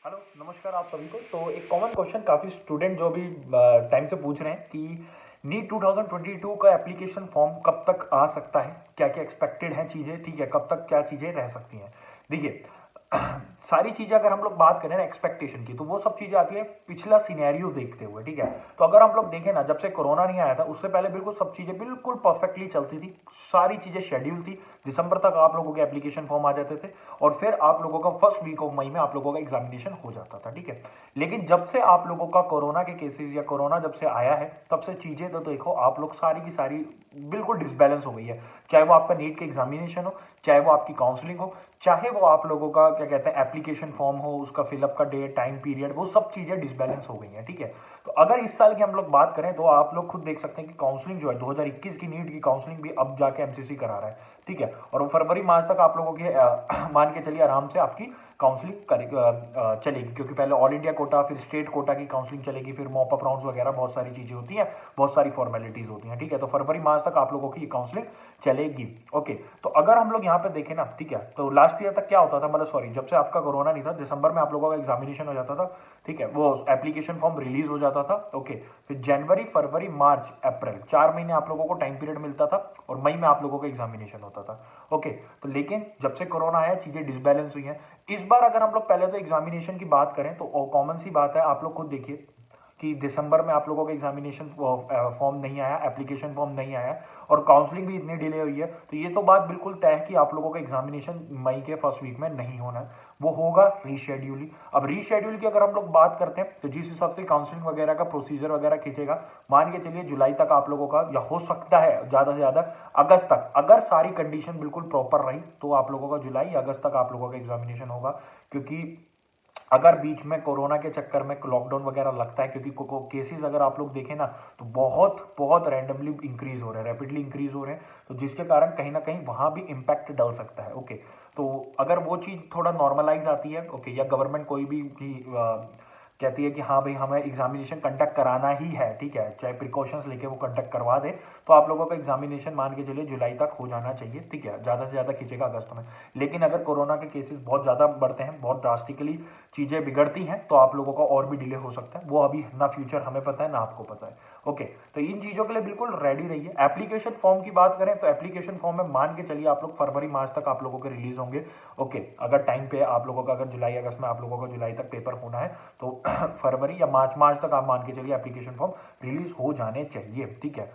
Hello, नमस्कार आप सभी को। तो एक कॉमन क्वेश्चन काफ़ी स्टूडेंट जो भी टाइम से पूछ रहे हैं कि नीट 2022 का एप्लीकेशन फॉर्म कब तक आ सकता है, क्या क्या एक्सपेक्टेड हैं चीज़ें, ठीक है, कब तक क्या चीज़ें रह सकती हैं। देखिए सारी चीज़ें अगर हम लोग बात करें ना एक्सपेक्टेशन की, तो वो सब चीज़ें आती है पिछला सिनेरियो देखते हुए, ठीक है। तो अगर हम लोग देखें ना, जब से कोरोना नहीं आया था उससे पहले बिल्कुल सब चीज़ें बिल्कुल परफेक्टली चलती थी, सारी चीज़ें शेड्यूल थी। दिसंबर तक आप लोगों के एप्लीकेशन फॉर्म आ जाते थे और फिर आप लोगों का फर्स्ट वीक ऑफ मई में आप लोगों का एग्जामिनेशन हो जाता था, ठीक है। लेकिन जब से आप लोगों का कोरोना के केसेस या कोरोना जब से आया है, तब से चीजें तो देखो आप लोग सारी की सारी बिल्कुल डिसबैलेंस हो गई है। चाहे वो आपका नीट के एग्जामिनेशन हो, चाहे वो आपकी काउंसलिंग हो, चाहे वो आप लोगों का क्या कहते हैं एप्लीकेशन फॉर्म हो, उसका फिलअप का डेट, टाइम पीरियड, वो सब चीजें डिसबैलेंस हो गई हैं, ठीक है। तो अगर इस साल की हम लोग बात करें तो आप लोग खुद देख सकते हैं कि काउंसलिंग जो है 2021 की नीट की काउंसलिंग भी अब जाके एमसीसी करा रहा है, ठीक है। और वो फरवरी मार्च तक आप लोगों की मान के चलिए आराम से आपकी काउंसलिंग चलेगी, क्योंकि पहले ऑल इंडिया कोटा, फिर स्टेट कोटा की काउंसलिंग चलेगी, फिर मॉप अप राउंड्स वगैरह बहुत सारी चीजें होती हैं, बहुत सारी फॉर्मेलिटीज होती हैं, ठीक है। तो फरवरी मार्च तक आप लोगों की काउंसलिंग चलेगी। ओके, तो अगर हम लोग यहाँ पे देखें ना, ठीक है, तो लास्ट ईयर तक क्या होता था, मतलब सॉरी, जब से आपका कोरोना नहीं था, दिसंबर में आप लोगों का एग्जामिनेशन हो जाता था, ठीक है, वो एप्लीकेशन फॉर्म रिलीज हो जाता था। ओके, फिर जनवरी, फरवरी, मार्च, अप्रैल, 4 महीने आप लोगों को टाइम पीरियड मिलता था और मई में आप लोगों का एग्जामिनेशन होता था। ओके, तो लेकिन जब से कोरोना आया चीजें डिसबैलेंस हुई हैं। इस बार अगर हम लोग पहले तो एग्जामिनेशन की बात करें तो कॉमन सी बात है, आप लोग खुद देखिए कि दिसंबर में आप लोगों का एग्जामिनेशन फॉर्म नहीं आया, एप्लीकेशन फॉर्म नहीं आया और काउंसलिंग भी इतनी डिले हुई है, तो ये तो बात बिल्कुल तय है कि आप लोगों का एग्जामिनेशन मई के फर्स्ट वीक में नहीं होना है, वो होगा रीशेड्यूल। अब रीशेड्यूल की अगर हम लोग बात करते हैं तो जिस हिसाब से काउंसलिंग वगैरह का प्रोसीजर वगैरह खींचेगा, मान के चलिए जुलाई तक आप लोगों का, या हो सकता है ज्यादा से ज्यादा अगस्त तक, अगर सारी कंडीशन बिल्कुल प्रॉपर रही तो आप लोगों का जुलाई अगस्त तक आप लोगों का एग्जामिनेशन होगा। क्योंकि अगर बीच में कोरोना के चक्कर में लॉकडाउन वगैरह लगता है, क्योंकि केसेस अगर आप लोग देखें ना तो बहुत बहुत रैंडमली इंक्रीज हो रहे हैं, रैपिडली इंक्रीज हो रहे हैं, तो जिसके कारण कहीं ना कहीं वहां भी इम्पैक्ट डल सकता है। ओके, तो अगर वो चीज थोड़ा नॉर्मलाइज आती है, ओके, या गवर्नमेंट कोई भी कहती है कि हाँ भाई हमें एग्जामिनेशन कंडक्ट कराना ही है, ठीक है, चाहे प्रिकॉशंस लेके वो कंडक्ट करवा दे, तो आप लोगों का एग्जामिनेशन मान के चलिए जुलाई तक हो जाना चाहिए, ठीक है, ज्यादा से ज्यादा खींचेगा अगस्त में। लेकिन अगर कोरोना के केसेस बहुत ज्यादा बढ़ते हैं, बहुत ड्रास्टिकली चीजें बिगड़ती हैं, तो आप लोगों का और भी डिले हो सकता है, वो अभी ना फ्यूचर हमें पता है ना आपको पता है। ओके, तो इन चीजों के लिए बिल्कुल रेडी रहिए। एप्लीकेशन फॉर्म की बात करें तो एप्लीकेशन फॉर्म में मान के चलिए आप लोग फरवरी मार्च तक आप लोगों के रिलीज होंगे। ओके, अगर टाइम पे आप लोगों का, अगर जुलाई अगस्त में आप लोगों का जुलाई तक पेपर होना है तो फरवरी या मार्च मार्च तक आप मान के चलिए एप्लीकेशन फॉर्म रिलीज हो जाने चाहिए, ठीक है।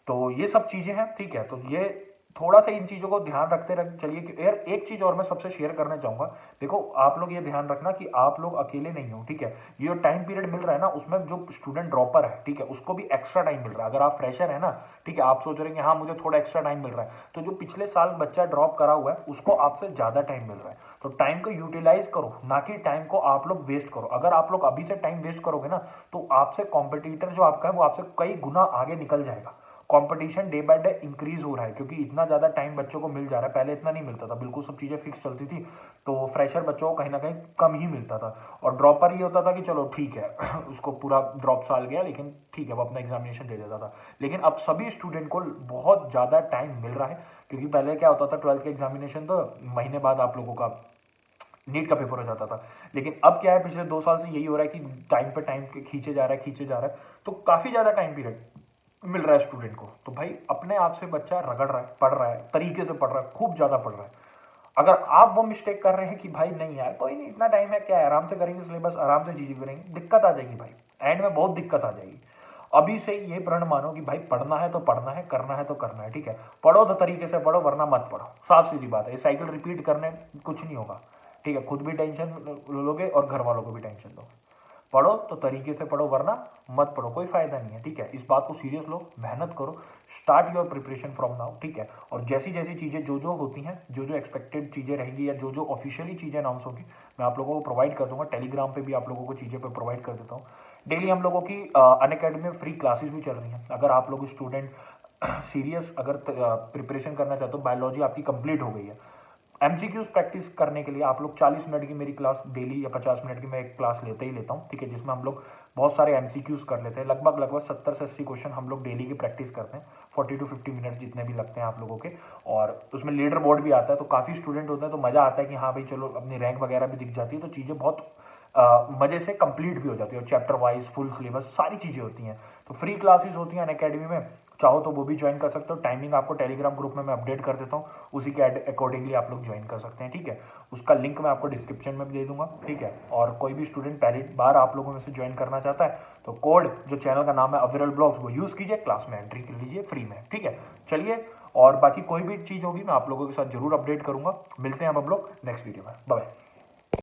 तो ये सब चीजें हैं, ठीक है। तो ये थोड़ा सा इन चीजों को ध्यान रखते रख चलिए कि यार एक चीज और मैं सबसे शेयर करना चाहूंगा। देखो, आप लोग ये ध्यान रखना कि आप लोग अकेले नहीं हो, ठीक है। ये टाइम पीरियड मिल रहा है ना, उसमें जो स्टूडेंट ड्रॉपर है, ठीक है, उसको भी एक्स्ट्रा टाइम मिल रहा है। अगर आप फ्रेशर है ना, ठीक है, आप सोच रहे हैं हाँ मुझे थोड़ा एक्स्ट्रा टाइम मिल रहा है, तो जो पिछले साल बच्चा ड्रॉप करा हुआ है उसको आपसे ज्यादा टाइम मिल रहा है। तो टाइम को यूटिलाइज करो, ना कि टाइम को आप लोग वेस्ट करो। अगर आप लोग अभी से टाइम वेस्ट करोगे ना, तो आपसे कॉम्पिटिटर जो आपका है वो आपसे कई गुना आगे निकल जाएगा। Competition day by day increase हो रहा है, क्योंकि इतना ज्यादा टाइम बच्चों को मिल जा रहा है, पहले इतना नहीं मिलता था, बिल्कुल सब चीजें फिक्स चलती थी, तो फ्रेशर बच्चों को कहीं ना कहीं कम ही मिलता था। और ड्रॉपर ये होता था कि चलो ठीक है उसको पूरा ड्रॉप साल गया, लेकिन ठीक है वो अपना एग्जामिनेशन दे देता था। लेकिन अब सभी स्टूडेंट को बहुत ज्यादा टाइम मिल रहा है, क्योंकि पहले क्या होता था, ट्वेल्थ का एग्जामिनेशन तो महीने बाद आप लोगों का नीट का पेपर हो जाता था। लेकिन अब क्या है, पिछले 2 साल से यही हो रहा है कि टाइम पे टाइम खींचे जा रहा है, खींचे जा रहा है, तो काफी ज्यादा टाइम पीरियड मिल रहा है स्टूडेंट को। तो भाई अपने आप से बच्चा रगड़ रहा है, पढ़ रहा है, तरीके से पढ़ रहा है, खूब ज्यादा पढ़ रहा है। अगर आप वो मिस्टेक कर रहे हैं कि भाई नहीं यार कोई नहीं, इतना टाइम है, क्या है, आराम से करेंगे सिलेबस, आराम से चीजें करेंगे, दिक्कत आ जाएगी भाई, एंड में बहुत दिक्कत आ जाएगी। अभी से ये प्रण मानो कि भाई पढ़ना है तो पढ़ना है, करना है तो करना है, ठीक है। पढ़ो तो तरीके से पढ़ो, वरना मत पढ़ो, साफ सीधी बात है। ये साइकिल रिपीट करने कुछ नहीं होगा, ठीक है। खुद भी टेंशन लोगे और घर वालों को भी टेंशन दोगे। पढ़ो तो तरीके से पढ़ो, वरना मत पढ़ो, कोई फायदा नहीं है, ठीक है। इस बात को सीरियस लो, मेहनत करो, start your preparation from now, ठीक है। और जैसी जैसी चीजें जो जो होती हैं, जो जो एक्सपेक्टेड चीजें रहेंगी या जो जो ऑफिशियली चीजें अनाउंस होगी, मैं आप लोगों को प्रोवाइड कर दूंगा। टेलीग्राम पे भी आप लोगों को चीजें पे प्रोवाइड कर देता हूँ। डेली हम लोगों की अनअकैडमी में फ्री क्लासेस भी चल रही हैं। अगर आप लोग स्टूडेंट सीरियस अगर प्रिपरेशन करना चाहते हो, बायोलॉजी आपकी कंप्लीट हो गई है, एमसीक्यूज प्रैक्टिस करने के लिए आप लोग 40 मिनट की मेरी क्लास डेली, या 50 मिनट की मैं एक क्लास लेते ही लेता हूँ, ठीक है, जिसमें हम लोग बहुत सारे एमसीक्यूज कर लेते हैं। लगभग लगभग 70 से 80 क्वेश्चन हम लोग डेली की प्रैक्टिस करते हैं, 40 to 50 मिनट जितने भी लगते हैं आप लोगों के। और उसमें लीडर बोर्ड भी आता है, तो काफी स्टूडेंट होते हैं, तो मजा आता है कि हाँ भाई चलो अपनी रैंक वगैरह भी दिख जाती है, तो चीजें बहुत मजे से कंप्लीट भी हो जाती है, चैप्टर वाइज फुल सिलेबस सारी चीजें होती हैं। तो फ्री क्लासेस होती हैं अनअकैडमी में, चाहो तो वो भी ज्वाइन कर सकते हो। टाइमिंग आपको टेलीग्राम ग्रुप में मैं अपडेट कर देता हूँ, उसी के अकॉर्डिंगली आप लोग ज्वाइन कर सकते हैं, ठीक है। उसका लिंक मैं आपको डिस्क्रिप्शन में भी दे दूंगा, ठीक है। और कोई भी स्टूडेंट पहली बार आप लोगों में से ज्वाइन करना चाहता है तो कोड जो चैनल का नाम है अविरल ब्लॉग्स वो यूज कीजिए, क्लास में एंट्री कर लीजिए फ्री में, ठीक है। चलिए, और बाकी कोई भी चीज होगी मैं आप लोगों के साथ जरूर अपडेट करूंगा। मिलते हैं हम लोग नेक्स्ट वीडियो में, बाय।